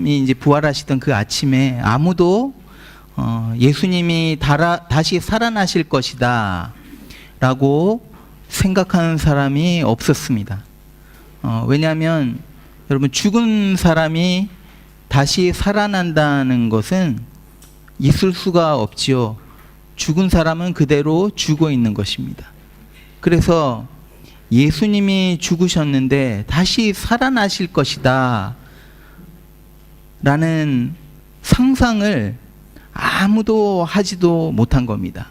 예수님이 이제 부활하시던 그 아침에 아무도 예수님이 다시 살아나실 것이다 라고 생각하는 사람이 없었습니다. 왜냐하면 여러분, 죽은 사람이 다시 살아난다는 것은 있을 수가 없지요. 죽은 사람은 그대로 죽어 있는 것입니다. 그래서 예수님이 죽으셨는데 다시 살아나실 것이다 라는 상상을 아무도 하지도 못한 겁니다.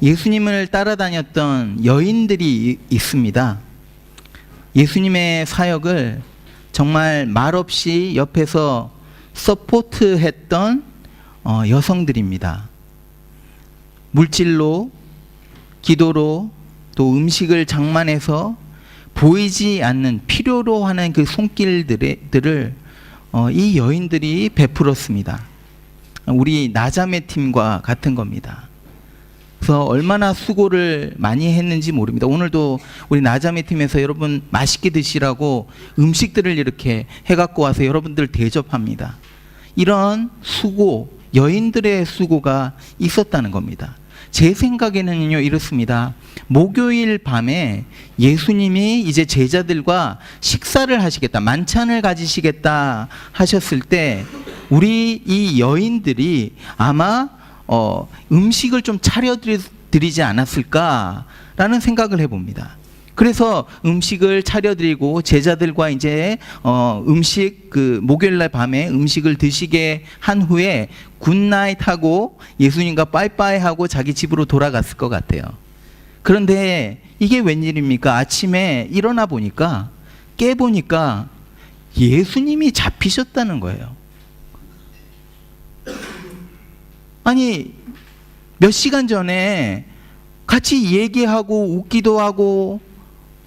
예수님을 따라다녔던 여인들이 있습니다. 예수님의 사역을 정말 말없이 옆에서 서포트했던 여성들입니다. 물질로, 기도로, 또 음식을 장만해서 보이지 않는 필요로 하는 그 손길들을 이 여인들이 베풀었습니다. 우리 나자매 팀과 같은 겁니다. 그래서 얼마나 수고를 많이 했는지 모릅니다. 오늘도 우리 나자매 팀에서 여러분 맛있게 드시라고 음식들을 이렇게 해갖고 와서 여러분들 대접합니다. 이런 수고, 여인들의 수고가 있었다는 겁니다. 제 생각에는요, 이렇습니다. 목요일 밤에 예수님이 이제 제자들과 식사를 하시겠다, 만찬을 가지시겠다 하셨을 때 우리 이 여인들이 아마 음식을 좀 차려드리지 않았을까라는 생각을 해봅니다. 그래서 음식을 차려드리고 제자들과 이제 목요일날 밤에 음식을 드시게 한 후에 굿나잇 하고 예수님과 빠이빠이 하고 자기 집으로 돌아갔을 것 같아요. 그런데 이게 웬일입니까? 아침에 일어나 보니까, 깨보니까 예수님이 잡히셨다는 거예요. 아니, 몇 시간 전에 같이 얘기하고 웃기도 하고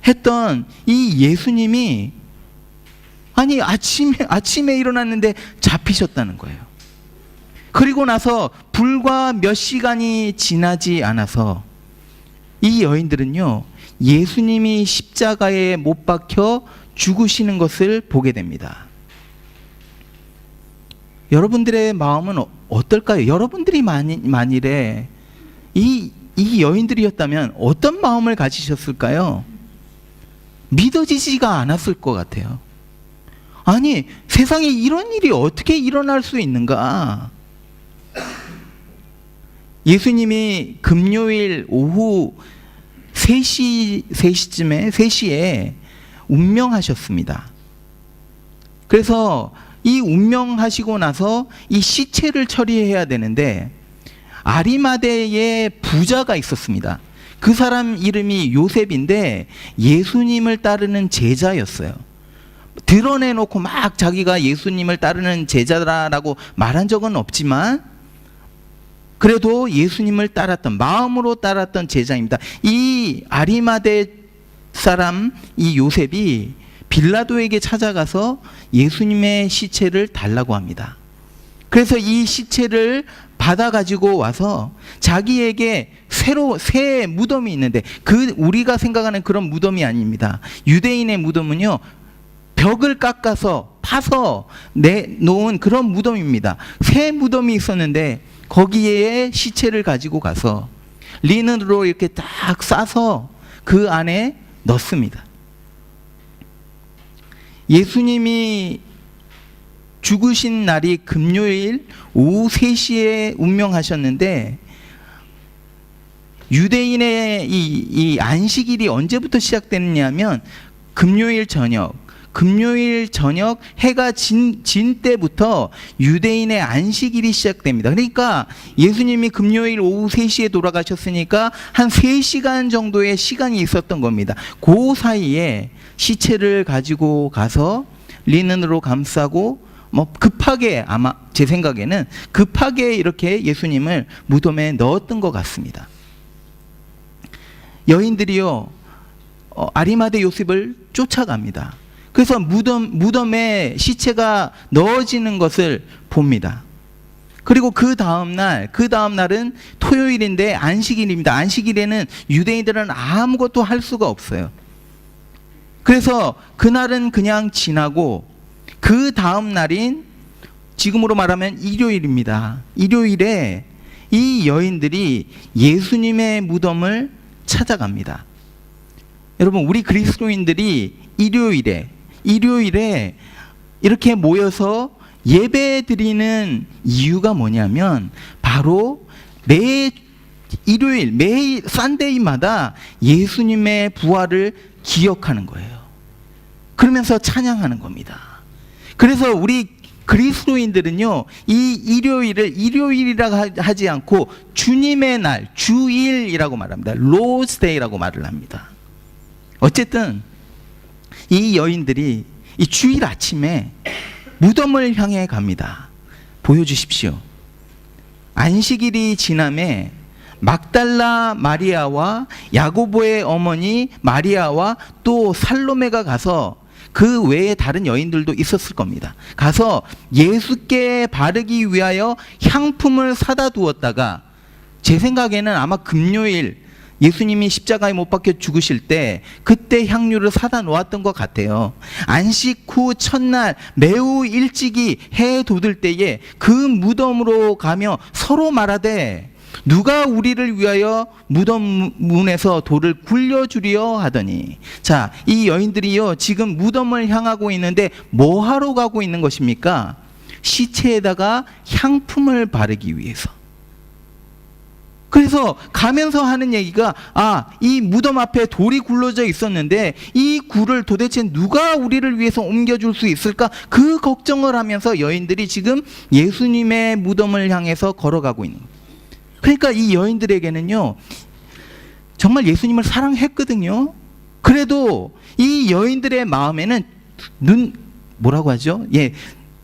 했던 이 예수님이 아니 아침에 일어났는데 잡히셨다는 거예요. 그리고 나서 불과 몇 시간이 지나지 않아서 이 여인들은요, 예수님이 십자가에 못 박혀 죽으시는 것을 보게 됩니다. 여러분들의 마음은 어떨까요? 여러분들이 만일에 이 여인들이었다면 어떤 마음을 가지셨을까요? 믿어지지가 않았을 것 같아요. 아니, 세상에 이런 일이 어떻게 일어날 수 있는가? 예수님이 금요일 오후 3시에 운명하셨습니다. 그래서 이 운명하시고 나서 이 시체를 처리해야 되는데 아리마대에 부자가 있었습니다. 그 사람 이름이 요셉인데 예수님을 따르는 제자였어요. 드러내놓고 막 자기가 예수님을 따르는 제자라고 말한 적은 없지만 그래도 예수님을 따랐던, 마음으로 따랐던 제자입니다. 이 아리마대 사람 이 요셉이 빌라도에게 찾아가서 예수님의 시체를 달라고 합니다. 그래서 이 시체를 받아 가지고 와서 자기에게 새 무덤이 있는데, 우리가 생각하는 그런 무덤이 아닙니다. 유대인의 무덤은요, 벽을 깎아서 파서 내놓은 그런 무덤입니다. 새 무덤이 있었는데 거기에 시체를 가지고 가서 리넨으로 이렇게 딱 싸서 그 안에 넣습니다. 예수님이 죽으신 날이 금요일 오후 3시에 운명하셨는데 유대인의 이 안식일이 언제부터 시작됐냐면 금요일 저녁 해가 진 때부터 유대인의 안식일이 시작됩니다. 그러니까 예수님이 금요일 오후 3시에 돌아가셨으니까 한 3시간 정도의 시간이 있었던 겁니다. 그 사이에 시체를 가지고 가서 리넨으로 감싸고 급하게, 아마 제 생각에는 급하게 이렇게 예수님을 무덤에 넣었던 것 같습니다. 여인들이요, 아리마대 요셉을 쫓아갑니다. 그래서 무덤에 시체가 넣어지는 것을 봅니다. 그리고 그 다음날은 토요일인데 안식일입니다. 안식일에는 유대인들은 아무것도 할 수가 없어요. 그래서 그날은 그냥 지나고 그 다음 날인 지금으로 말하면 일요일입니다. 일요일에 이 여인들이 예수님의 무덤을 찾아갑니다. 여러분, 우리 그리스도인들이 일요일에 이렇게 모여서 예배 드리는 이유가 뭐냐면 바로 매 일요일, 매일 썬데이마다 예수님의 부활을 기억하는 거예요. 그러면서 찬양하는 겁니다. 그래서 우리 그리스도인들은요, 이 일요일을 일요일이라고 하지 않고 주님의 날, 주일이라고 말합니다. Lord's Day라고 말을 합니다. 어쨌든 이 여인들이 이 주일 아침에 무덤을 향해 갑니다. 보여주십시오. 안식일이 지남에 막달라 마리아와 야고보의 어머니 마리아와 또 살로메가 가서, 그 외에 다른 여인들도 있었을 겁니다. 가서 예수께 바르기 위하여 향품을 사다 두었다가, 제 생각에는 아마 금요일 예수님이 십자가에 못 박혀 죽으실 때 그때 향유를 사다 놓았던 것 같아요. 안식 후 첫날 매우 일찍이 해 돋을 때에 그 무덤으로 가며 서로 말하되 누가 우리를 위하여 무덤 문에서 돌을 굴려주리여 하더니, 자, 이 여인들이요 지금 무덤을 향하고 있는데 뭐 하러 가고 있는 것입니까? 시체에다가 향품을 바르기 위해서. 그래서 가면서 하는 얘기가, 이 무덤 앞에 돌이 굴러져 있었는데 이 굴을 도대체 누가 우리를 위해서 옮겨줄 수 있을까? 그 걱정을 하면서 여인들이 지금 예수님의 무덤을 향해서 걸어가고 있는 거예요. 그러니까 이 여인들에게는요, 정말 예수님을 사랑했거든요. 그래도 이 여인들의 마음에는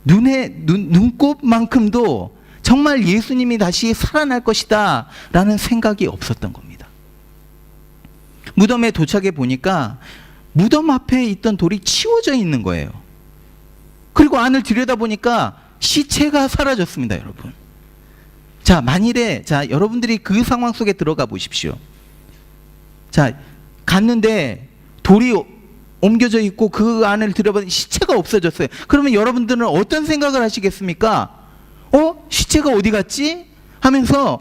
눈곱만큼도 정말 예수님이 다시 살아날 것이다 라는 생각이 없었던 겁니다. 무덤에 도착해 보니까 무덤 앞에 있던 돌이 치워져 있는 거예요. 그리고 안을 들여다보니까 시체가 사라졌습니다, 여러분. 자, 만일에, 여러분들이 그 상황 속에 들어가 보십시오. 자, 갔는데 돌이 옮겨져 있고 그 안을 들여다보니 시체가 없어졌어요. 그러면 여러분들은 어떤 생각을 하시겠습니까? 시체가 어디 갔지? 하면서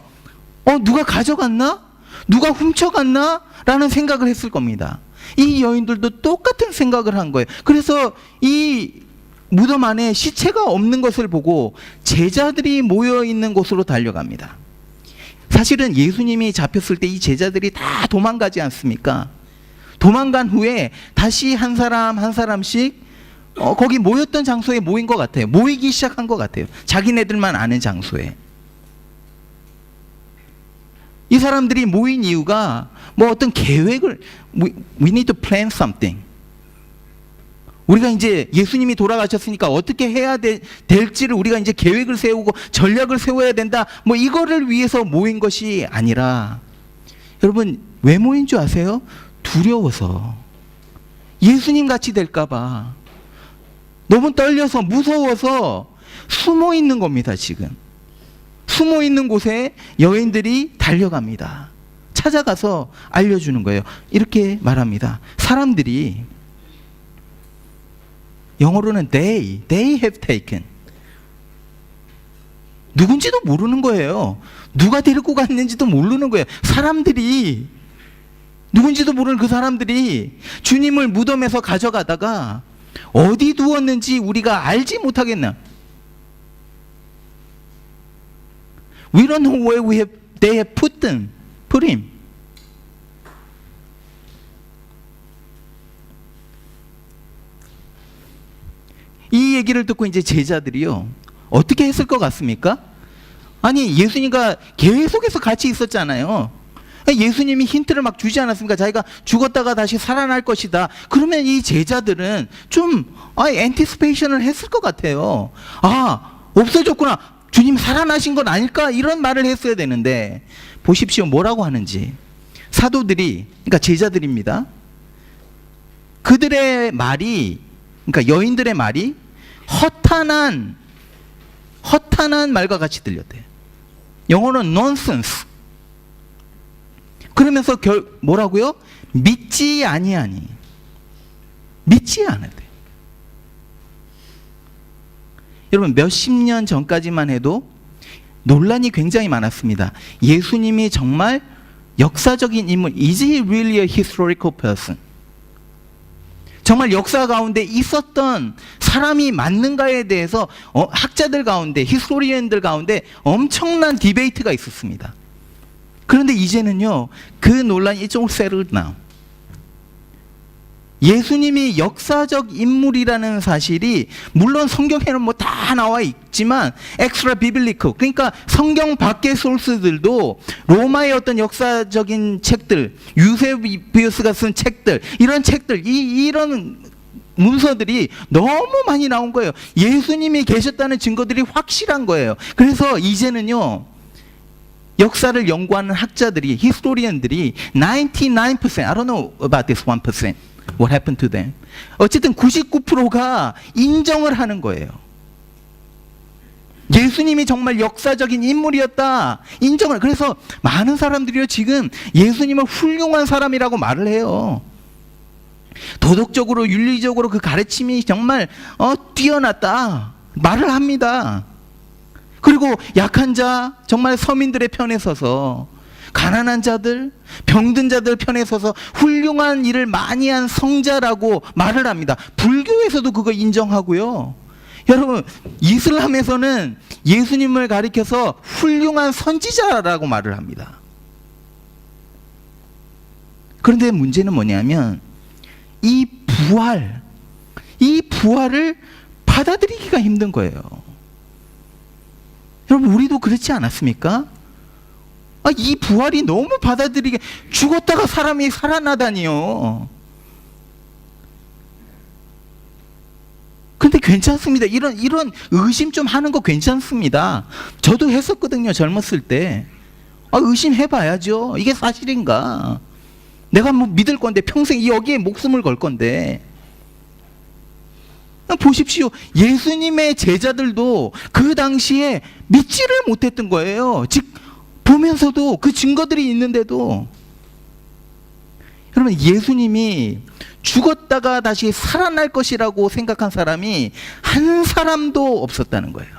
누가 가져갔나? 누가 훔쳐갔나? 라는 생각을 했을 겁니다. 이 여인들도 똑같은 생각을 한 거예요. 그래서 이 무덤 안에 시체가 없는 것을 보고 제자들이 모여 있는 곳으로 달려갑니다. 사실은 예수님이 잡혔을 때 이 제자들이 다 도망가지 않습니까? 도망간 후에 다시 한 사람 한 사람씩 거기 모였던 장소에 모인 것 같아요. 모이기 시작한 것 같아요. 자기네들만 아는 장소에. 이 사람들이 모인 이유가 어떤 계획을, we need to plan something. 우리가 이제 예수님이 돌아가셨으니까 어떻게 해야 될지를 우리가 이제 계획을 세우고 전략을 세워야 된다. 이거를 위해서 모인 것이 아니라, 여러분 왜 모인 줄 아세요? 두려워서. 예수님 같이 될까봐. 너무 떨려서 무서워서 숨어 있는 겁니다. 지금 숨어 있는 곳에 여인들이 달려갑니다. 찾아가서 알려주는 거예요. 이렇게 말합니다. 사람들이, 영어로는 they have taken, 누군지도 모르는 거예요. 누가 데리고 갔는지도 모르는 거예요. 사람들이, 누군지도 모르는 그 사람들이 주님을 무덤에서 가져가다가 어디 두었는지 우리가 알지 못하겠나? We don't know where they have put him. 이 얘기를 듣고 이제 제자들이요, 어떻게 했을 것 같습니까? 아니, 예수님과 계속해서 같이 있었잖아요. 예수님이 힌트를 막 주지 않았습니까? 자기가 죽었다가 다시 살아날 것이다. 그러면 이 제자들은 좀 엔티스페이션을 했을 것 같아요. 없어졌구나, 주님 살아나신 건 아닐까? 이런 말을 했어야 되는데, 보십시오 뭐라고 하는지. 사도들이, 그러니까 제자들입니다. 그들의 말이, 그러니까 여인들의 말이 허탄한 말과 같이 들렸대요. 영어로는 nonsense. 그러면서 뭐라고요? 믿지 아니하니. 믿지 않으대. 여러분 몇십 년 전까지만 해도 논란이 굉장히 많았습니다. 예수님이 정말 역사적인 인물, is he really a historical person? 정말 역사 가운데 있었던 사람이 맞는가에 대해서 학자들 가운데, 히스토리언들 가운데 엄청난 디베이트가 있었습니다. 그런데 이제는요, 그 논란이 이쪽으로 settled now. 예수님이 역사적 인물이라는 사실이 물론 성경에는 뭐 다 나와 있지만 extra biblical, 그러니까 성경 밖의 소스들도 로마의 어떤 역사적인 책들, 유세비우스가 쓴 책들, 이런 책들, 이런 문서들이 너무 많이 나온 거예요. 예수님이 계셨다는 증거들이 확실한 거예요. 그래서 이제는요, 역사를 연구하는 학자들이, 히스토리언들이 99%, I don't know about this 1%. What happened to them? 어쨌든 99%가 인정을 하는 거예요. 예수님이 정말 역사적인 인물이었다. 인정을. 그래서 많은 사람들이요, 지금 예수님을 훌륭한 사람이라고 말을 해요. 도덕적으로, 윤리적으로 그 가르침이 정말 뛰어났다. 말을 합니다. 그리고 약한 자, 정말 서민들의 편에 서서, 가난한 자들, 병든 자들 편에 서서 훌륭한 일을 많이 한 성자라고 말을 합니다. 불교에서도 그거 인정하고요. 여러분, 이슬람에서는 예수님을 가리켜서 훌륭한 선지자라고 말을 합니다. 그런데 문제는 뭐냐면 이 부활을 받아들이기가 힘든 거예요. 여러분, 우리도 그렇지 않았습니까? 이 부활이 너무 받아들이게, 죽었다가 사람이 살아나다니요. 근데 괜찮습니다. 이런 의심 좀 하는 거 괜찮습니다. 저도 했었거든요, 젊었을 때. 의심해봐야죠. 이게 사실인가? 내가 뭐 믿을 건데, 평생 여기에 목숨을 걸 건데. 보십시오. 예수님의 제자들도 그 당시에 믿지를 못했던 거예요. 즉, 보면서도 그 증거들이 있는데도. 여러분, 예수님이 죽었다가 다시 살아날 것이라고 생각한 사람이 한 사람도 없었다는 거예요.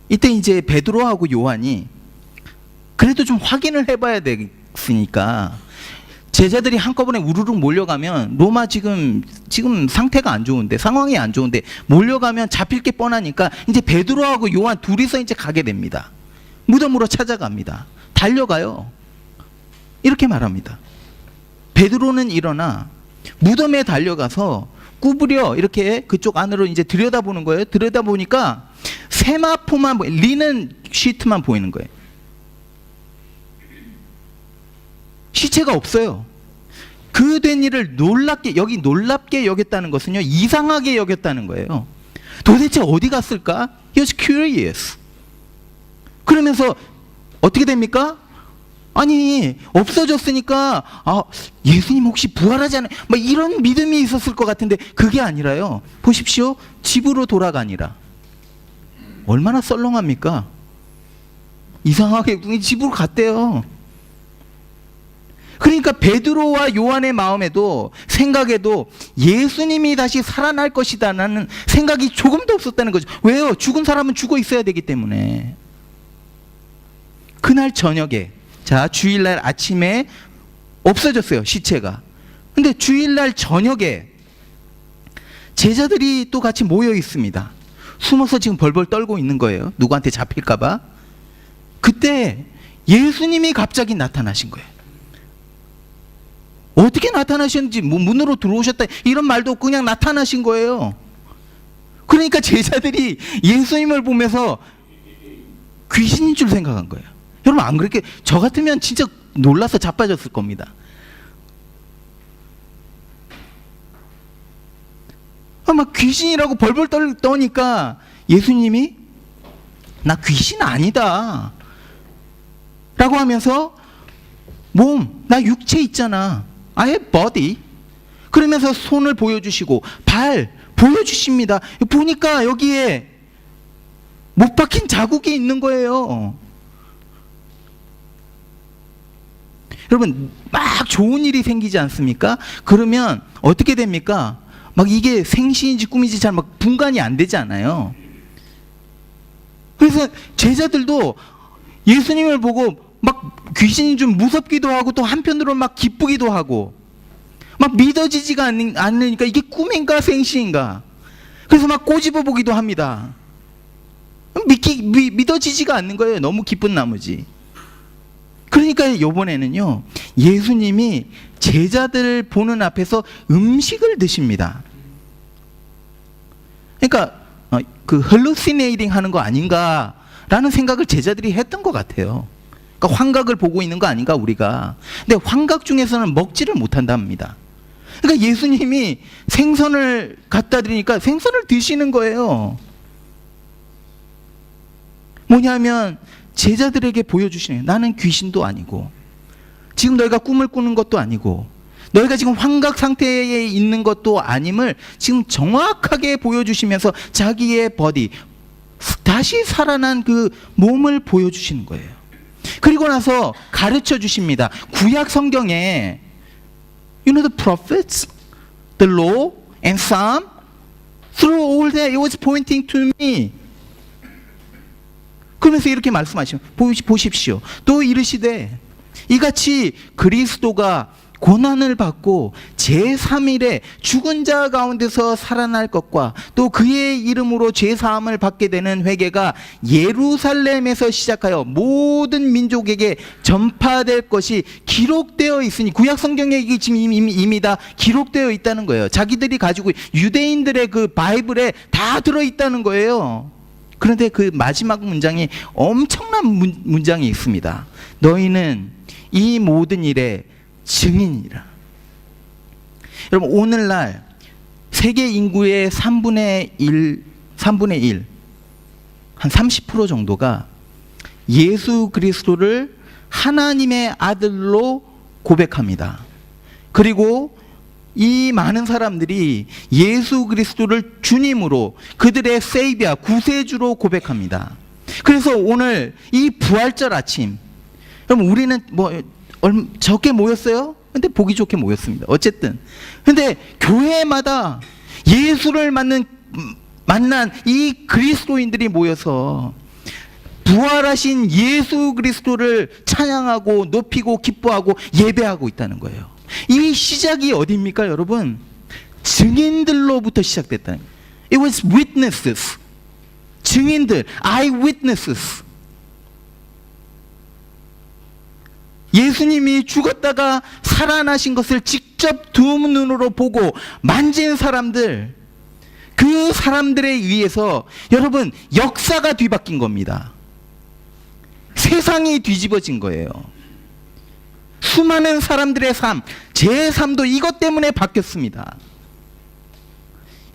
이때 이제 베드로하고 요한이 그래도 좀 확인을 해봐야 되겠으니까 제자들이 한꺼번에 우르르 몰려가면 로마 지금 상태가 안 좋은데, 상황이 안 좋은데 몰려가면 잡힐 게 뻔하니까 이제 베드로하고 요한 둘이서 이제 가게 됩니다. 무덤으로 찾아갑니다. 달려가요. 이렇게 말합니다. 베드로는 일어나 무덤에 달려가서 구부려 이렇게 그쪽 안으로 이제 들여다보는 거예요. 들여다보니까 세마포만, 리는 시트만 보이는 거예요. 시체가 없어요. 그 된 일을 놀랍게 여겼다는 것은요, 이상하게 여겼다는 거예요. 도대체 어디 갔을까? He was curious. 그러면서 어떻게 됩니까? 아니, 없어졌으니까 예수님 혹시 부활하지 않아요? 막 이런 믿음이 있었을 것 같은데 그게 아니라요. 보십시오. 집으로 돌아가니라. 얼마나 썰렁합니까? 이상하게 집으로 갔대요. 그러니까 베드로와 요한의 마음에도, 생각에도 예수님이 다시 살아날 것이다라는 생각이 조금도 없었다는 거죠. 왜요? 죽은 사람은 죽어 있어야 되기 때문에. 그날 저녁에, 자, 주일날 아침에 없어졌어요, 시체가. 근데 주일날 저녁에 제자들이 또 같이 모여 있습니다. 숨어서 지금 벌벌 떨고 있는 거예요. 누구한테 잡힐까봐. 그때 예수님이 갑자기 나타나신 거예요. 어떻게 나타나셨는지, 뭐 문으로 들어오셨다 이런 말도 없고 그냥 나타나신 거예요. 그러니까 제자들이 예수님을 보면서 귀신인 줄 생각한 거예요. 여러분, 안 그렇게, 저 같으면 진짜 놀라서 자빠졌을 겁니다. 막 귀신이라고 벌벌 떠니까 예수님이 나 귀신 아니다 라고 하면서 나 육체 있잖아. I have body. 그러면서 손을 보여주시고 발 보여주십니다. 보니까 여기에 못 박힌 자국이 있는 거예요. 여러분, 막 좋은 일이 생기지 않습니까? 그러면 어떻게 됩니까? 막 이게 생시인지 꿈인지 잘 막 분간이 안 되지 않아요. 그래서 제자들도 예수님을 보고 막 귀신이 좀 무섭기도 하고 또 한편으로 막 기쁘기도 하고 막 믿어지지가 않으니까 이게 꿈인가 생시인가. 그래서 막 꼬집어 보기도 합니다. 믿어지지가 않는 거예요. 너무 기쁜 나머지. 그러니까 이번에는요, 예수님이 제자들 보는 앞에서 음식을 드십니다. 그러니까 그 hallucinating 하는 거 아닌가라는 생각을 제자들이 했던 것 같아요. 그러니까 환각을 보고 있는 거 아닌가 우리가. 근데 환각 중에서는 먹지를 못한답니다. 그러니까 예수님이 생선을 갖다 드리니까 생선을 드시는 거예요. 뭐냐면 제자들에게 보여주시네요. 나는 귀신도 아니고 지금 너희가 꿈을 꾸는 것도 아니고 너희가 지금 환각 상태에 있는 것도 아님을 지금 정확하게 보여주시면서 자기의 버디, 다시 살아난 그 몸을 보여주시는 거예요. 그리고 나서 가르쳐 주십니다. 구약 성경에 You know the prophets, the law and Psalm, through all that it was pointing to me. 그러면서 이렇게 말씀하시면 보십시오. 또 이르시되 이같이 그리스도가 고난을 받고 제3일에 죽은 자 가운데서 살아날 것과 또 그의 이름으로 죄사함을 받게 되는 회개가 예루살렘에서 시작하여 모든 민족에게 전파될 것이 기록되어 있으니, 구약 성경에 이게 지금 이미 다 기록되어 있다는 거예요. 자기들이 가지고 유대인들의 그 바이블에 다 들어있다는 거예요. 그런데 그 마지막 문장이 엄청난 문장이 있습니다. 너희는 이 모든 일에 증인이라. 여러분, 오늘날 세계 인구의 3분의 1, 한 30% 정도가 예수 그리스도를 하나님의 아들로 고백합니다. 그리고 이 많은 사람들이 예수 그리스도를 주님으로, 그들의 세이비아, 구세주로 고백합니다. 그래서 오늘 이 부활절 아침, 여러분 우리는 적게 모였어요? 근데 보기 좋게 모였습니다. 어쨌든. 근데 교회마다 예수를 만난 이 그리스도인들이 모여서 부활하신 예수 그리스도를 찬양하고 높이고 기뻐하고 예배하고 있다는 거예요. 이 시작이 어디입니까, 여러분? 증인들로부터 시작됐다는 거예요. It was witnesses. 증인들, eyewitnesses. 예수님이 죽었다가 살아나신 것을 직접 두 눈으로 보고 만진 사람들, 그 사람들에 의해서 여러분 역사가 뒤바뀐 겁니다. 세상이 뒤집어진 거예요. 수많은 사람들의 삶, 제 삶도 이것 때문에 바뀌었습니다.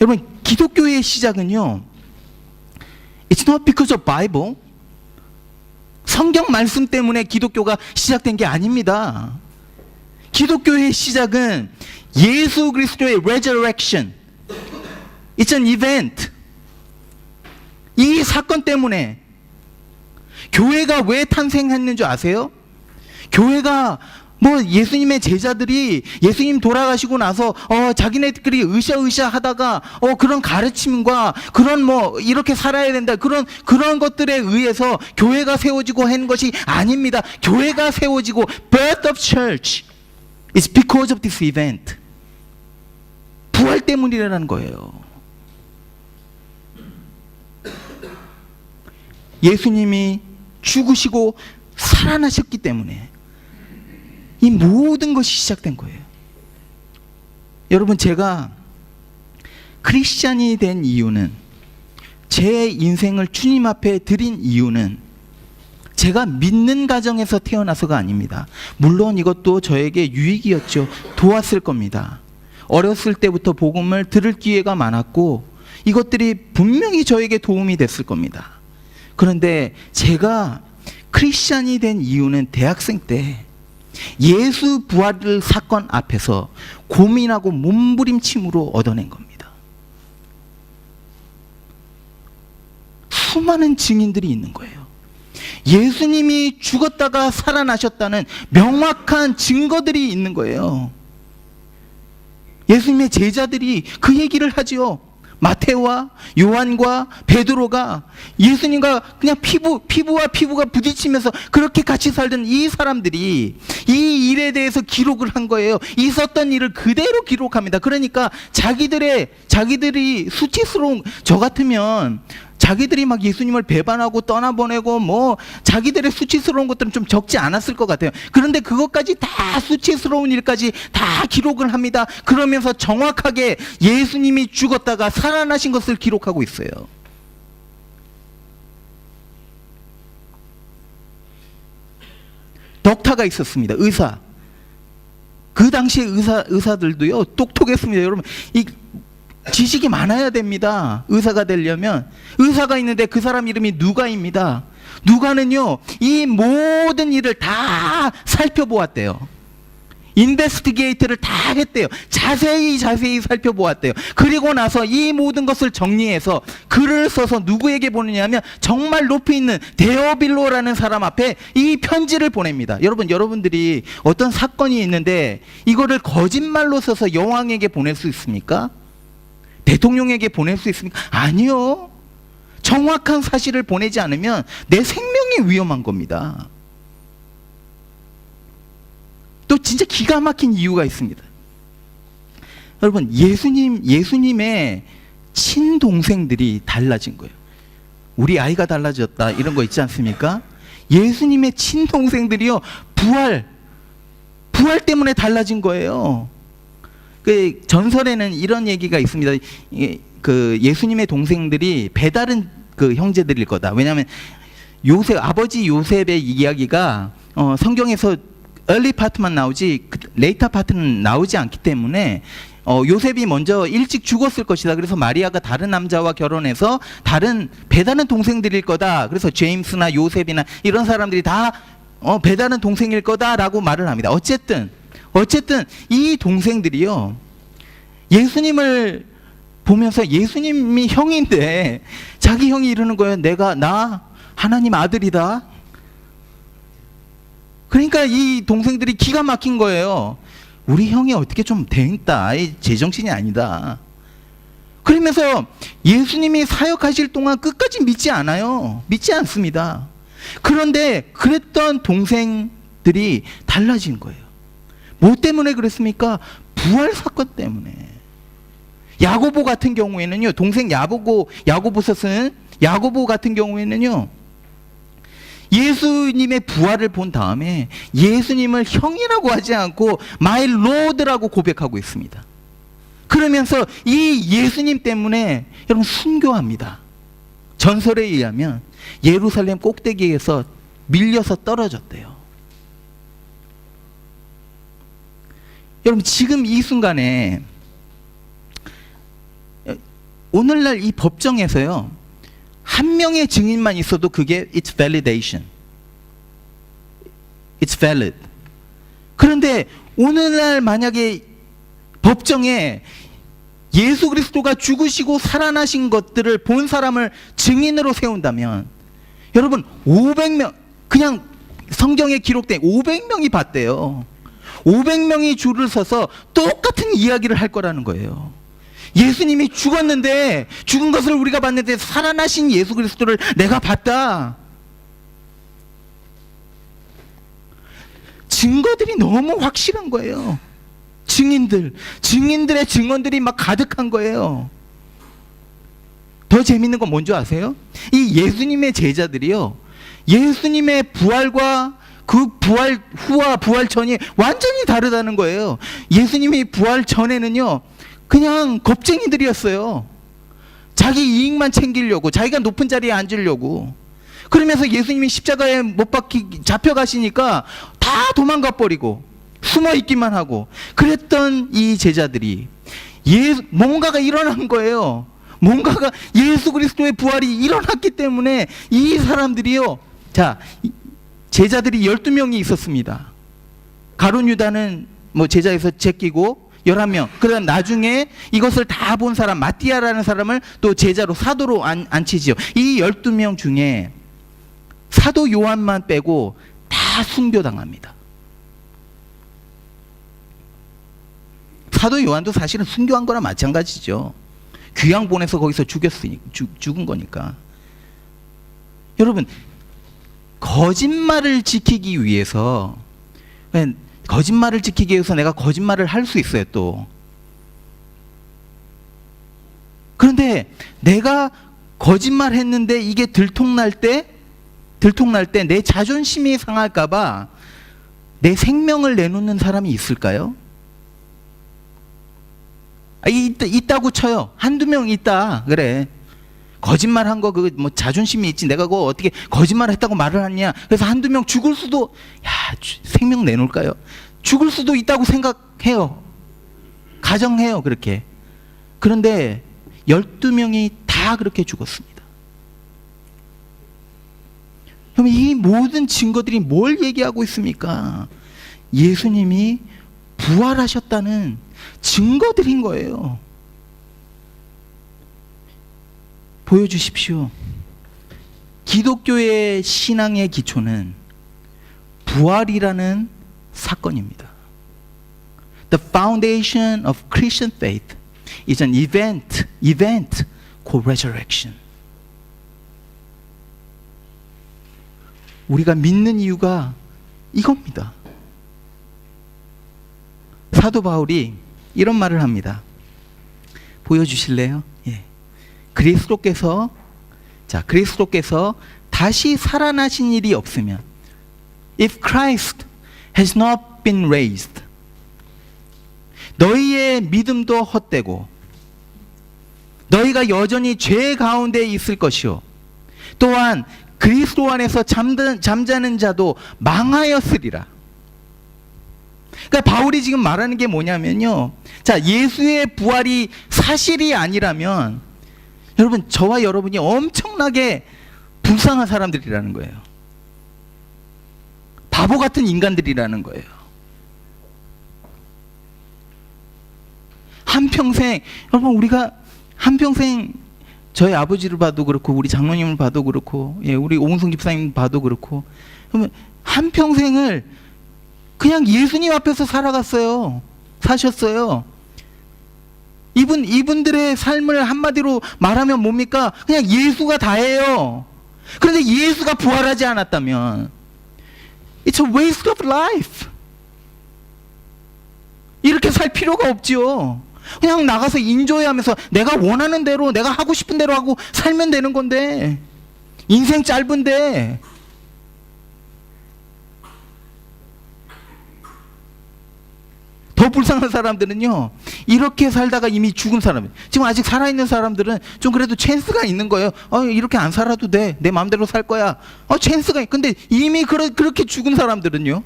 여러분, 기독교의 시작은요, It's not because of Bible. 성경 말씀 때문에 기독교가 시작된 게 아닙니다. 기독교의 시작은 예수 그리스도의 resurrection. It's an event. 이 사건 때문에 교회가 왜 탄생했는 줄 아세요? 교회가 예수님의 제자들이 예수님 돌아가시고 나서 자기네들끼리 으쌰으쌰 하다가 그런 가르침과 그런 이렇게 살아야 된다, 그런 것들에 의해서 교회가 세워지고 한 것이 아닙니다. 교회가 세워지고 birth of church is because of this event. 부활 때문이라는 거예요. 예수님이 죽으시고 살아나셨기 때문에 이 모든 것이 시작된 거예요. 여러분, 제가 크리스찬이 된 이유는, 제 인생을 주님 앞에 드린 이유는 제가 믿는 가정에서 태어나서가 아닙니다. 물론 이것도 저에게 유익이었죠. 도왔을 겁니다. 어렸을 때부터 복음을 들을 기회가 많았고 이것들이 분명히 저에게 도움이 됐을 겁니다. 그런데 제가 크리스찬이 된 이유는 대학생 때 예수 부활 사건 앞에서 고민하고 몸부림침으로 얻어낸 겁니다. 수많은 증인들이 있는 거예요. 예수님이 죽었다가 살아나셨다는 명확한 증거들이 있는 거예요. 예수님의 제자들이 그 얘기를 하지요. 마테오와 요한과 베드로가 예수님과 그냥 피부와 피부가 부딪히면서 그렇게 같이 살던 이 사람들이 이 일에 대해서 기록을 한 거예요. 있었던 일을 그대로 기록합니다. 그러니까 자기들이 수치스러운, 저 같으면 자기들이 막 예수님을 배반하고 떠나보내고 뭐 자기들의 수치스러운 것들은 좀 적지 않았을 것 같아요. 그런데 그것까지 다, 수치스러운 일까지 다 기록을 합니다. 그러면서 정확하게 예수님이 죽었다가 살아나신 것을 기록하고 있어요. 덕타가 있었습니다. 의사. 그 당시에 의사들도요 똑똑했습니다. 여러분, 이 지식이 많아야 됩니다. 의사가 되려면. 의사가 있는데 그 사람 이름이 누가입니다. 누가는요 이 모든 일을 다 살펴보았대요. 인베스티게이트를 다 했대요. 자세히 살펴보았대요. 그리고 나서 이 모든 것을 정리해서 글을 써서 누구에게 보내냐면 정말 높이 있는 데오빌로라는 사람 앞에 이 편지를 보냅니다. 여러분들이 어떤 사건이 있는데 이거를 거짓말로 써서 여왕에게 보낼 수 있습니까? 대통령에게 보낼 수 있습니까? 아니요. 정확한 사실을 보내지 않으면 내 생명이 위험한 겁니다. 또 진짜 기가 막힌 이유가 있습니다. 여러분, 예수님의 친동생들이 달라진 거예요. 우리 아이가 달라졌다 이런 거 있지 않습니까? 예수님의 친동생들이요 부활 때문에 달라진 거예요. 그 전설에는 이런 얘기가 있습니다. 그 예수님의 동생들이 배다른 그 형제들일 거다. 왜냐하면 아버지 요셉의 이야기가 성경에서 early 파트만 나오지 later 파트는 나오지 않기 때문에 요셉이 먼저 일찍 죽었을 것이다. 그래서 마리아가 다른 남자와 결혼해서 배다른 동생들일 거다. 그래서 제임스나 요셉이나 이런 사람들이 다 배다른 동생일 거다라고 말을 합니다. 어쨌든 이 동생들이요 예수님을 보면서 예수님이 형인데 자기 형이 이러는 거예요. 나 하나님 아들이다. 그러니까 이 동생들이 기가 막힌 거예요. 우리 형이 어떻게 좀 됐다. 제정신이 아니다. 그러면서 예수님이 사역하실 동안 끝까지 믿지 않아요. 믿지 않습니다. 그런데 그랬던 동생들이 달라진 거예요. 뭐 때문에 그랬습니까? 부활 사건 때문에. 야고보 같은 경우에는요, 동생 야고보서 쓴 야고보 같은 경우에는요, 예수님의 부활을 본 다음에 예수님을 형이라고 하지 않고 My Lord라고 고백하고 있습니다. 그러면서 이 예수님 때문에 여러분 순교합니다. 전설에 의하면 예루살렘 꼭대기에서 밀려서 떨어졌대요. 여러분, 지금 이 순간에 오늘날 이 법정에서요 한 명의 증인만 있어도 그게 it's validation, it's valid. 그런데 오늘날 만약에 법정에 예수 그리스도가 죽으시고 살아나신 것들을 본 사람을 증인으로 세운다면 여러분 500명, 그냥 성경에 기록된 500명이 봤대요. 500명이 줄을 서서 똑같은 이야기를 할 거라는 거예요. 예수님이 죽었는데, 죽은 것을 우리가 봤는데 살아나신 예수 그리스도를 내가 봤다. 증거들이 너무 확실한 거예요. 증인들의 증언들이 막 가득한 거예요. 더 재밌는 건 뭔지 아세요? 이 예수님의 제자들이요, 예수님의 부활과 그 부활 후와 부활 전이 완전히 다르다는 거예요. 예수님이 부활 전에는요 그냥 겁쟁이들이었어요. 자기 이익만 챙기려고, 자기가 높은 자리에 앉으려고. 그러면서 예수님이 십자가에 못 박히 잡혀가시니까 다 도망가 버리고 숨어 있기만 하고 그랬던 이 제자들이 뭔가가 일어난 거예요. 뭔가가 예수 그리스도의 부활이 일어났기 때문에 이 사람들이요, 자, 제자들이 12명이 있었습니다. 가룟 유다는 뭐 제자에서 제끼고 11명. 그다음 나중에 이것을 다 본 사람 마띠아라는 사람을 또 제자로 사도로 앉히지요. 이 12명 중에 사도 요한만 빼고 다 순교당합니다. 사도 요한도 사실은 순교한 거나 마찬가지죠. 귀양 보내서 거기서 죽은 거니까. 여러분, 거짓말을 지키기 위해서 내가 거짓말을 할 수 있어요, 또. 그런데 내가 거짓말 했는데 이게 들통날 때 내 자존심이 상할까봐 내 생명을 내놓는 사람이 있을까요? 있다고 쳐요. 한두 명 있다. 그래. 거짓말 한 거, 자존심이 있지. 내가 그거 어떻게 거짓말 했다고 말을 하냐. 그래서 한두 명 죽을 수도, 생명 내놓을까요? 죽을 수도 있다고 생각해요. 가정해요, 그렇게. 그런데 12명이 다 그렇게 죽었습니다. 그럼 이 모든 증거들이 뭘 얘기하고 있습니까? 예수님이 부활하셨다는 증거들인 거예요. 보여주십시오. 기독교의 신앙의 기초는 부활이라는 사건입니다. The foundation of Christian faith is an event called resurrection. 우리가 믿는 이유가 이겁니다. 사도 바울이 이런 말을 합니다. 보여주실래요? 예. 그리스도께서 다시 살아나신 일이 없으면, if Christ has not been raised, 너희의 믿음도 헛되고 너희가 여전히 죄 가운데 있을 것이요, 또한 그리스도 안에서 잠자는 자도 망하였으리라. 그러니까 바울이 지금 말하는 게 뭐냐면요, 예수의 부활이 사실이 아니라면 여러분, 저와 여러분이 엄청나게 불쌍한 사람들이라는 거예요. 바보 같은 인간들이라는 거예요. 여러분, 우리가 한평생 저희 아버지를 봐도 그렇고, 우리 장로님을 봐도 그렇고, 우리 오은성 집사님 봐도 그렇고, 그러면 한평생을 그냥 예수님 앞에서 사셨어요. 이분들의 삶을 한마디로 말하면 뭡니까? 그냥 예수가 다예요. 그런데 예수가 부활하지 않았다면 It's a waste of life. 이렇게 살 필요가 없지요. 그냥 나가서 인조해하면서 내가 원하는 대로, 내가 하고 싶은 대로 하고 살면 되는 건데, 인생 짧은데. 더 불쌍한 사람들은요, 이렇게 살다가 이미 죽은 사람, 지금 아직 살아있는 사람들은 좀 그래도 찬스가 있는 거예요. 이렇게 안 살아도 돼, 내 마음대로 살 거야. 찬스가. 근데 이미 그렇게 죽은 사람들은요,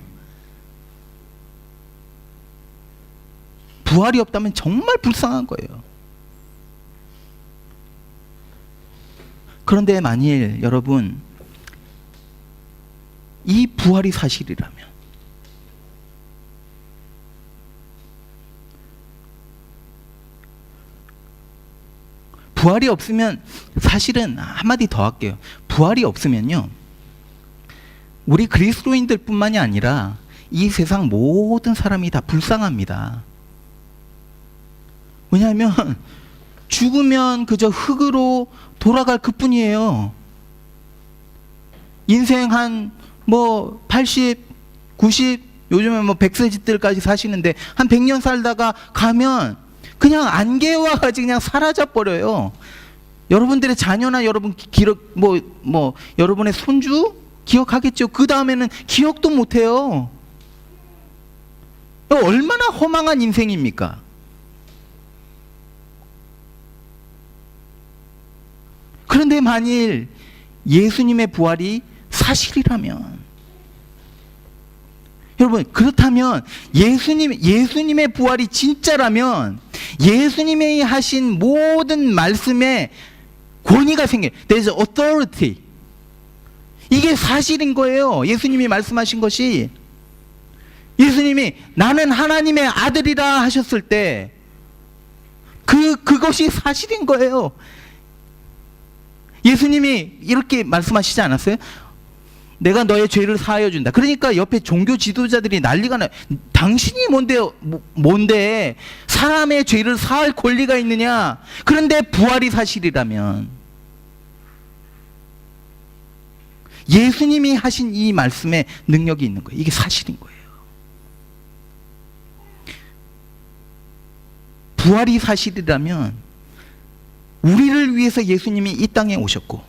부활이 없다면 정말 불쌍한 거예요. 그런데 만일 여러분, 이 부활이 사실이라면, 부활이 없으면, 사실은 한마디 더 할게요. 부활이 없으면요, 우리 그리스도인들 뿐만이 아니라 이 세상 모든 사람이 다 불쌍합니다. 왜냐하면 죽으면 그저 흙으로 돌아갈 그뿐이에요. 인생 한 80, 90, 요즘에 100세집들까지 사시는데 한 100년 살다가 가면 그냥 안개와같이 그냥 사라져 버려요. 여러분들의 자녀나 여러분 여러분의 손주 기억하겠죠. 그 다음에는 기억도 못해요. 얼마나 허망한 인생입니까? 그런데 만일 예수님의 부활이 사실이라면, 여러분, 그렇다면 예수님의 부활이 진짜라면 예수님이 하신 모든 말씀에 권위가 생겨요. There's authority. 이게 사실인 거예요. 예수님이 말씀하신 것이. 예수님이 나는 하나님의 아들이라 하셨을 때 그것이 사실인 거예요. 예수님이 이렇게 말씀하시지 않았어요? 내가 너의 죄를 사하여 준다. 그러니까 옆에 종교 지도자들이 난리가 나요. 당신이 뭔데 사람의 죄를 사할 권리가 있느냐. 그런데 부활이 사실이라면, 예수님이 하신 이 말씀에 능력이 있는 거예요. 이게 사실인 거예요. 부활이 사실이라면 우리를 위해서 예수님이 이 땅에 오셨고,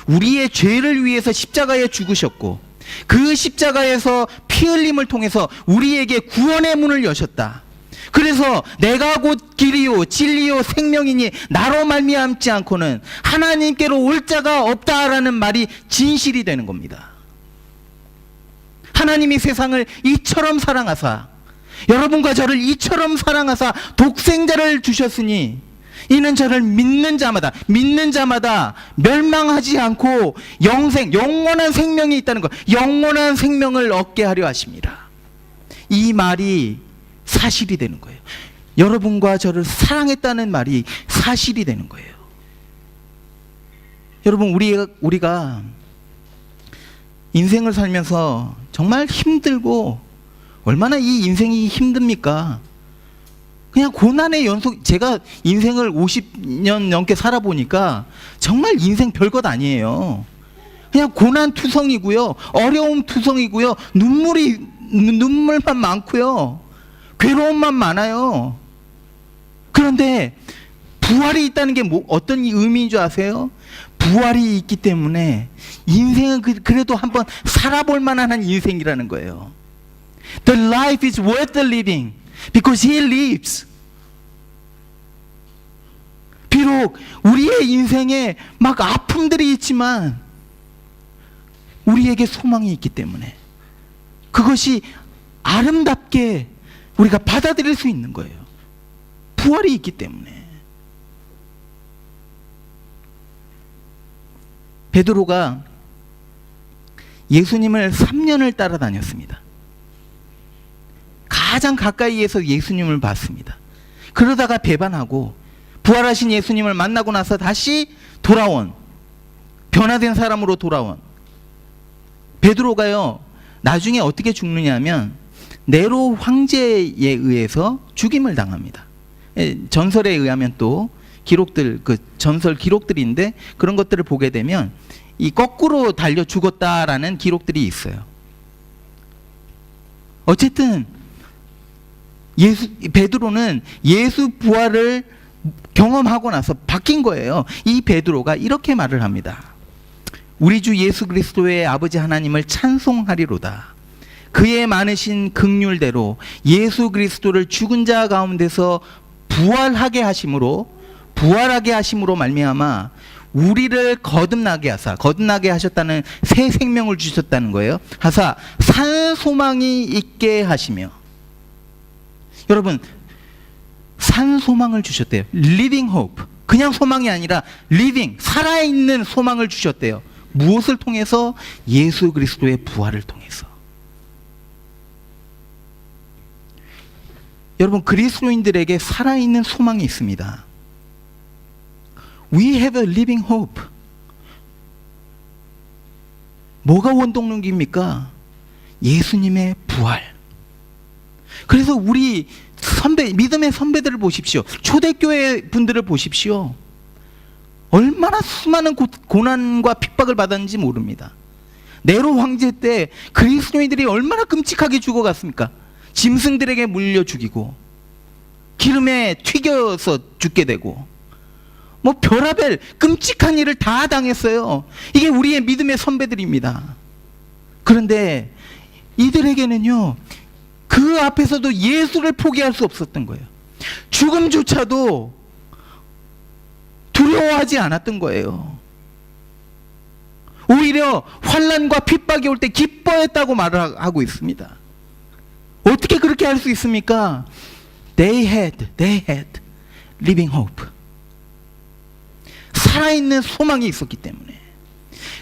우리의 죄를 위해서 십자가에 죽으셨고, 그 십자가에서 피 흘림을 통해서 우리에게 구원의 문을 여셨다. 그래서 내가 곧 길이요 진리요 생명이니 나로 말미암지 않고는 하나님께로 올 자가 없다라는 말이 진실이 되는 겁니다. 하나님이 세상을 이처럼 사랑하사, 여러분과 저를 이처럼 사랑하사 독생자를 주셨으니 이는 저를 믿는 자마다 멸망하지 않고 영원한 생명이 있다는 것, 영원한 생명을 얻게 하려 하십니다. 이 말이 사실이 되는 거예요. 여러분과 저를 사랑했다는 말이 사실이 되는 거예요. 여러분, 우리가 인생을 살면서 정말 힘들고, 얼마나 이 인생이 힘듭니까? 그냥 고난의 연속. 제가 인생을 50년 넘게 살아보니까 정말 인생 별것 아니에요. 그냥 고난투성이고요, 어려움투성이고요, 눈물만 많고요, 괴로움만 많아요. 그런데 부활이 있다는 게 어떤 의미인 줄 아세요? 부활이 있기 때문에 인생은 그래도 한번 살아볼 만한 인생이라는 거예요. The life is worth the living because He lives. 비록 우리의 인생에 막 아픔들이 있지만 우리에게 소망이 있기 때문에 그것이 아름답게 우리가 받아들일 수 있는 거예요. 부활이 있기 때문에. 베드로가 예수님을 3년을 따라다녔습니다. 가장 가까이에서 예수님을 봤습니다. 그러다가 배반하고 부활하신 예수님을 만나고 나서 다시 돌아온, 변화된 사람으로 돌아온 베드로가요, 나중에 어떻게 죽느냐면 네로 황제에 의해서 죽임을 당합니다. 전설에 의하면 또 기록들, 그 전설 기록들인데 그런 것들을 보게 되면 이 거꾸로 달려 죽었다라는 기록들이 있어요. 어쨌든 베드로는 예수 부활을 경험하고 나서 바뀐 거예요. 이 베드로가 이렇게 말을 합니다. 우리 주 예수 그리스도의 아버지 하나님을 찬송하리로다. 그의 많으신 긍휼대로 예수 그리스도를 죽은 자 가운데서 부활하게 하심으로 말미암아 우리를 거듭나게 하셨다는 새 생명을 주셨다는 거예요. 하사 산 소망이 있게 하시며, 여러분, 산 소망을 주셨대요. living hope. 그냥 소망이 아니라 living, 살아있는 소망을 주셨대요. 무엇을 통해서? 예수 그리스도의 부활을 통해서. 여러분, 그리스도인들에게 살아있는 소망이 있습니다. We have a living hope. 뭐가 원동력입니까? 예수님의 부활. 그래서 우리 믿음의 선배들을 보십시오. 초대교회 분들을 보십시오. 얼마나 수많은 고난과 핍박을 받았는지 모릅니다. 네로 황제 때 그리스도인들이 얼마나 끔찍하게 죽어갔습니까? 짐승들에게 물려 죽이고 기름에 튀겨서 죽게 되고 뭐 별하별 끔찍한 일을 다 당했어요. 이게 우리의 믿음의 선배들입니다. 그런데 이들에게는요, 그 앞에서도 예수를 포기할 수 없었던 거예요. 죽음조차도 두려워하지 않았던 거예요. 오히려 환난과 핍박이 올 때 기뻐했다고 말을 하고 있습니다. 어떻게 그렇게 할 수 있습니까? They had living hope. 살아있는 소망이 있었기 때문에.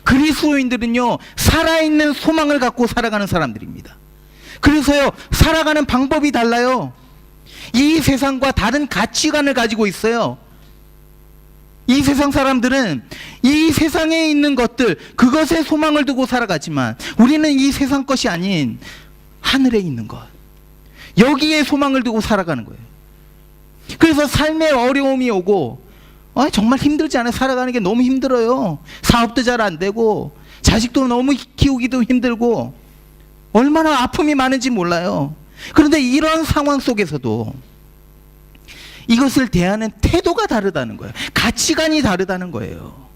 그리스도인들은요, 살아있는 소망을 갖고 살아가는 사람들입니다. 그래서요, 살아가는 방법이 달라요. 이 세상과 다른 가치관을 가지고 있어요. 이 세상 사람들은 이 세상에 있는 것들, 그것에 소망을 두고 살아가지만 우리는 이 세상 것이 아닌 하늘에 있는 것, 여기에 소망을 두고 살아가는 거예요. 그래서 삶에 어려움이 오고 정말 힘들지 않아요? 살아가는 게 너무 힘들어요. 사업도 잘 안 되고 자식도 너무 키우기도 힘들고 얼마나 아픔이 많은지 몰라요. 그런데 이런 상황 속에서도 이것을 대하는 태도가 다르다는 거예요. 가치관이 다르다는 거예요.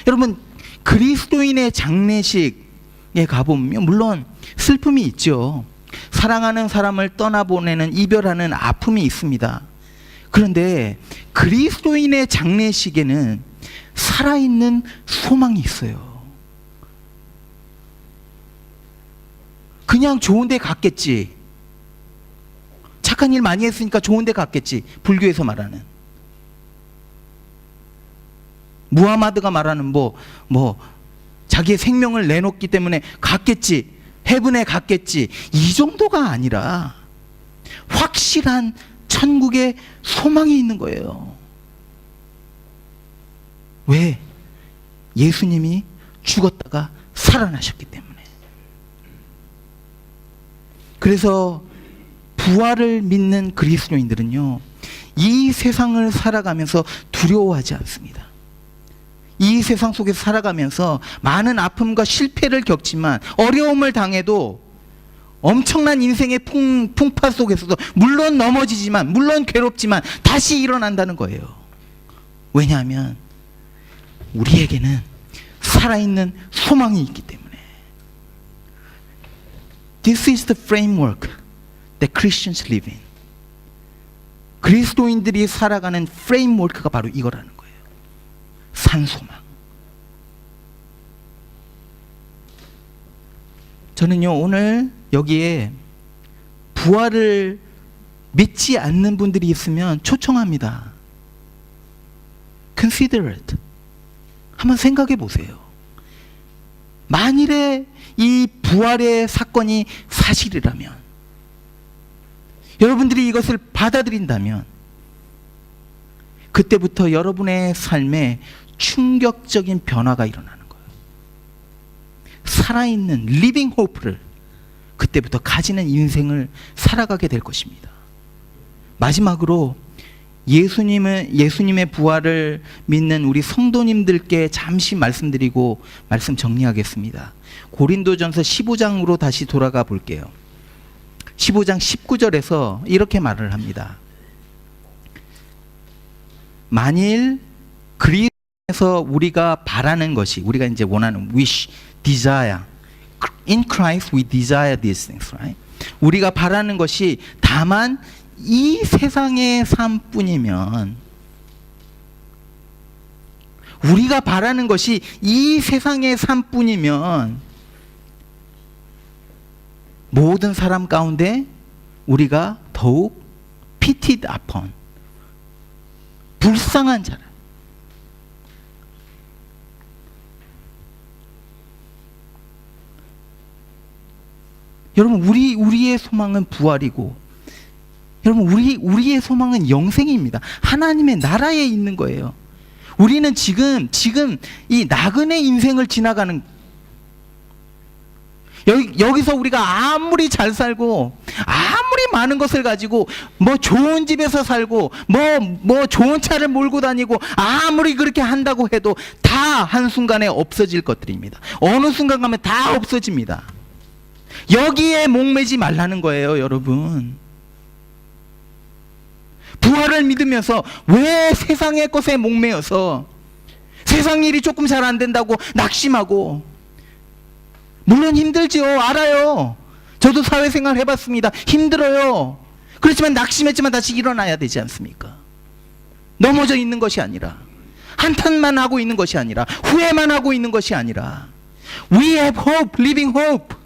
여러분, 그리스도인의 장례식에 가보면 물론 슬픔이 있죠. 사랑하는 사람을 떠나보내는, 이별하는 아픔이 있습니다. 그런데 그리스도인의 장례식에는 살아있는 소망이 있어요. 그냥 좋은 데 갔겠지, 착한 일 많이 했으니까 좋은 데 갔겠지, 불교에서 말하는 무하마드가 말하는 자기의 생명을 내놓기 때문에 갔겠지, 헤븐에 갔겠지, 이 정도가 아니라 확실한 천국의 소망이 있는 거예요. 왜? 예수님이 죽었다가 살아나셨기 때문에. 그래서 부활을 믿는 그리스도인들은요, 이 세상을 살아가면서 두려워하지 않습니다. 이 세상 속에서 살아가면서 많은 아픔과 실패를 겪지만, 어려움을 당해도 엄청난 인생의 풍파 속에서도 물론 넘어지지만, 물론 괴롭지만 다시 일어난다는 거예요. 왜냐하면 우리에게는 살아있는 소망이 있기 때문에. This is the framework that Christians live in. 그리스도인들이 살아가는 프레임워크가 바로 이거라는 거예요. 산소망. 저는요, 오늘 여기에 부활을 믿지 않는 분들이 있으면 초청합니다. Consider it. 한번 생각해 보세요. 만일에 이 부활의 사건이 사실이라면, 여러분들이 이것을 받아들인다면, 그때부터 여러분의 삶에 충격적인 변화가 일어나는 거예요. 살아있는 리빙 호프를 그때부터 가지는 인생을 살아가게 될 것입니다. 마지막으로 예수님의 부활을 믿는 우리 성도님들께 잠시 말씀드리고 말씀 정리하겠습니다. 고린도전서 15장으로 다시 돌아가 볼게요. 15장 19절에서 이렇게 말을 합니다. 만일 그리스도에서 우리가 바라는 것이, 우리가 이제 원하는 wish, desire, in Christ we desire these things, right? 우리가 바라는 것이 다만 이 세상의 삶뿐이면, 우리가 바라는 것이 이 세상의 삶뿐이면 모든 사람 가운데 우리가 더욱 pitied upon, 불쌍한 자라. 여러분, 우리의 소망은 부활이고, 여러분, 우리의 소망은 영생입니다. 하나님의 나라에 있는 거예요. 우리는 지금 이 나그네 인생을 지나가는, 여기서 우리가 아무리 잘 살고 아무리 많은 것을 가지고 좋은 집에서 살고 좋은 차를 몰고 다니고 아무리 그렇게 한다고 해도 다 한순간에 없어질 것들입니다. 어느 순간 가면 다 없어집니다. 여기에 목매지 말라는 거예요, 여러분. 부활을 믿으면서 왜 세상의 것에 목매어서 세상 일이 조금 잘 안 된다고 낙심하고, 물론 힘들죠. 알아요. 저도 사회생활 해봤습니다. 힘들어요. 그렇지만 낙심했지만 다시 일어나야 되지 않습니까? 넘어져 있는 것이 아니라, 한탄만 하고 있는 것이 아니라, 후회만 하고 있는 것이 아니라, We have hope, living hope.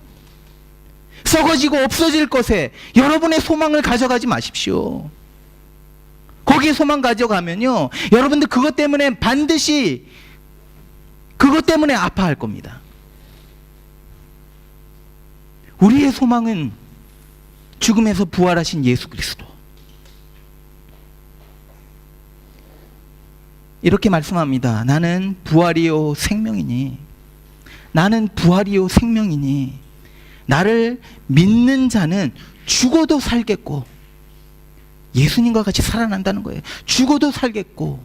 썩어지고 없어질 것에 여러분의 소망을 가져가지 마십시오. 거기에 소망 가져가면요, 여러분들 그것 때문에 반드시 그것 때문에 아파할 겁니다. 우리의 소망은 죽음에서 부활하신 예수 그리스도. 이렇게 말씀합니다. 나는 부활이요 생명이니, 나는 부활이요 생명이니, 나를 믿는 자는 죽어도 살겠고, 예수님과 같이 살아난다는 거예요. 죽어도 살겠고,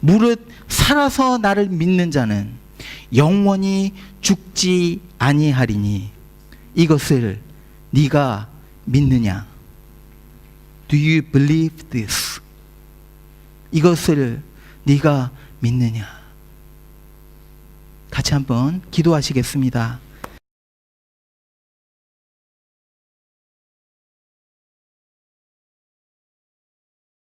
무릇 살아서 나를 믿는 자는 영원히 죽지 아니하리니, 이것을 네가 믿느냐? Do you believe this? 이것을 네가 믿느냐? 같이 한번 기도하시겠습니다.